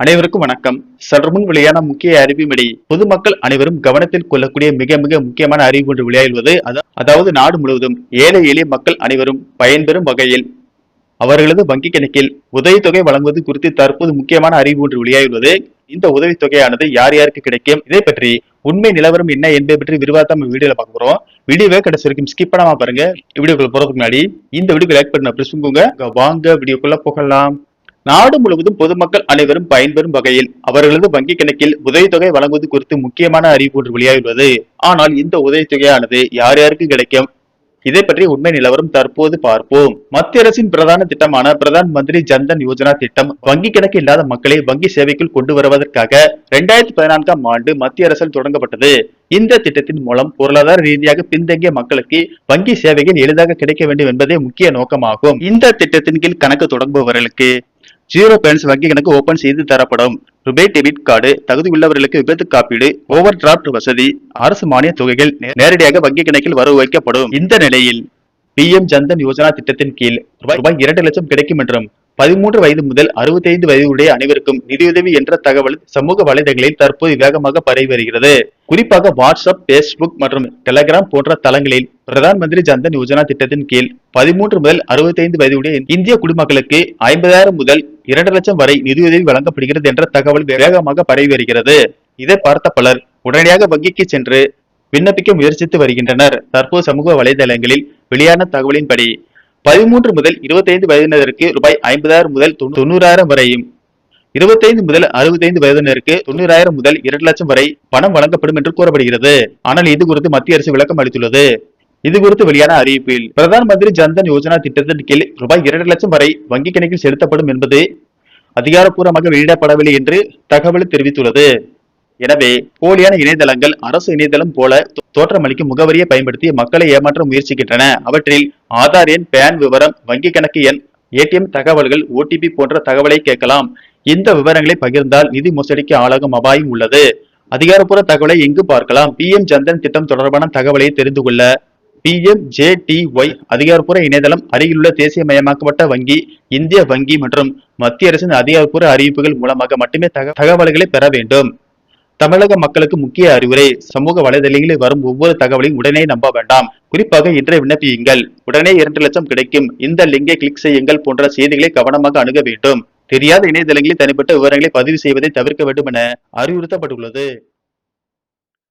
அனைவருக்கும் வணக்கம். சற்று முன் வெளியான முக்கிய அறிவிப்படி பொதுமக்கள் அனைவரும் கவனத்தில் கொள்ளக்கூடிய மிக மிக முக்கியமான அறிவிப்பு ஒன்று வெளியாகியுள்ளது. அதாவது நாடு முழுவதும் ஏழை எளிய மக்கள் அனைவரும் பயன்பெறும் வகையில் அவர்களது வங்கி கணக்கில் உதவித்தொகை வழங்குவது குறித்து தற்போது முக்கியமான அறிவிப்பு ஒன்று வெளியாகியுள்ளது. இந்த உதவித்தொகையானது யார் யாருக்கு கிடைக்கும், இதை பற்றி உண்மை நிலவரம் என்ன என்பதை பற்றி விரிவாக நம்ம வீடியோல பார்க்க போறோம். வீடியோவை கடைசி வரைக்கும் ஸ்கிப் பண்ணாம பாருங்க. வீடியோக்குள்ள போறதுக்கு முன்னாடி இந்த வீடியோ லைக் பண்ண பிரஸ் பண்ணுங்க. வாங்க வீடியோக்குள்ள போகலாம். நாடு முழுவதும் பொதுமக்கள் அனைவரும் பயன்பெறும் வகையில் அவர்களது வங்கி கணக்கில் உதவித்தொகை வழங்குவது குறித்து முக்கியமான அறிவிப்பு ஒன்று வெளியாகியுள்ளது. ஆனால் இந்த உதவித்தொகையானது யார் யாருக்கு கிடைக்கும், இதை பற்றி உண்மை நிலவரம் தற்போது பார்ப்போம். மத்திய அரசின் பிரதான திட்டமான பிரதான் மந்திரி ஜன்தன் யோஜனா திட்டம் வங்கி கணக்கு இல்லாத மக்களை வங்கி சேவைக்குள் கொண்டு வருவதற்காக 2014ஆம் ஆண்டு மத்திய அரசால் தொடங்கப்பட்டது. இந்த திட்டத்தின் மூலம் பொருளாதார ரீதியாக பின்தங்கிய மக்களுக்கு வங்கி சேவைகள் எளிதாக கிடைக்க வேண்டும் என்பதே முக்கிய நோக்கமாகும். இந்த திட்டத்தின் கீழ் கணக்கு தொடங்குபவர்களுக்கு 0 பேலன்ஸ் வங்கி கணக்கு ஓபன் செய்து தரப்படும். ரூபாய் டெபிட் கார்டு, தகுதி உள்ளவர்களுக்கு விபத்து காப்பீடு, ஓவர் டிராப்ட் வசதி, அரசு மானிய தொகைகள் நேரடியாக வங்கி கணக்கில் வரவு வைக்கப்படும். இந்த நிலையில் PM ஜன்தன் யோஜனா திட்டத்தின் கீழ் ரூபாய் 2 லட்சம் கிடைக்கும் என்றும் 13 வயது முதல் 65 வயது உடைய அனைவருக்கும் நிதியுதவி என்ற தகவல் சமூக வலைதளங்களில் தற்போது வேகமாக பரவி வருகிறது. குறிப்பாக வாட்ஸ்அப், பேஸ்புக் மற்றும் டெலிகிராம் போன்ற தளங்களில் பிரதான் மந்திரி ஜன்தன் யோஜனா திட்டத்தின் கீழ் 13 முதல் 65 வயது உடைய இந்திய குடிமக்களுக்கு 50,000 முதல் 2 லட்சம் வரை நிதியுதவி வழங்கப்படுகிறது என்ற தகவல் வேகமாக பரவி வருகிறது. இதை பார்த்த பலர் உடனடியாக வங்கிக்கு சென்று விண்ணப்பிக்க முயற்சித்து வருகின்றனர். தற்போது சமூக வலைதளங்களில் வெளியான தகவலின்படி 13 முதல் 25 வயதினருக்கு ரூபாய் 50,000 முதல் 90,000 வரையும், 25 முதல் 65 வயதினருக்கு 90,000 முதல் 2 லட்சம் வரை பணம் வழங்கப்படும் என்று கூறப்படுகிறது. ஆனால் இது குறித்து மத்திய அரசு விளக்கம் அளித்துள்ளது. இது குறித்து வெளியான அறிவிப்பில் பிரதான் மந்திரி ஜன்தன் யோஜனா திட்டத்தின் கீழ் ரூபாய் 2 லட்சம் வரை வங்கி கணக்கில் செலுத்தப்படும் என்பது அதிகாரப்பூர்வமாக வெளியிடப்படவில்லை என்று தகவல் தெரிவித்துள்ளது. எனவே போலியான இணையதளங்கள் அரசு இணையதளம் போல தோற்றமளிக்கும் முகவரியை பயன்படுத்தி மக்களை ஏமாற்ற முயற்சிக்கின்றன. அவற்றில் ஆதார் எண், பேன் விவரம், வங்கி கணக்கு எண், ATM தகவல்கள், OTP போன்ற தகவலை கேட்கலாம். இந்த விவரங்களை பகிர்ந்தால் நிதி மோசடிக்கு ஆளாகும் அபாயம் உள்ளது. அதிகாரப்பூர்வ தகவலை எங்கு பார்க்கலாம்? PM ஜன்தன் திட்டம் தொடர்பான தகவலை தெரிந்து கொள்ள PMJTY அதிகாரப்பூர்வ இணையதளம், அருகிலுள்ள தேசியமயமாக்கப்பட்ட வங்கி, இந்திய வங்கி மற்றும் மத்திய அரசின் அதிகாரப்பூர்வ அறிவிப்புகள் மூலமாக மட்டுமே தகவல்களை பெற வேண்டும். தமிழக மக்களுக்கு முக்கிய அறிவுரை: சமூக வலைதளங்களில் வரும் ஒவ்வொரு தகவலையும் உடனே நம்ப வேண்டாம். குறிப்பாக இன்றைய விண்ணப்பியுங்கள், உடனே 2 லட்சம் கிடைக்கும், இந்த லிங்கை கிளிக் செய்யுங்கள் போன்ற செய்திகளை கவனமாக அணுக வேண்டும். தெரியாத இணையதளங்களில் தனிப்பட்ட விவரங்களை பதிவு செய்வதை தவிர்க்க வேண்டும் என அறிவுறுத்தப்பட்டுள்ளது.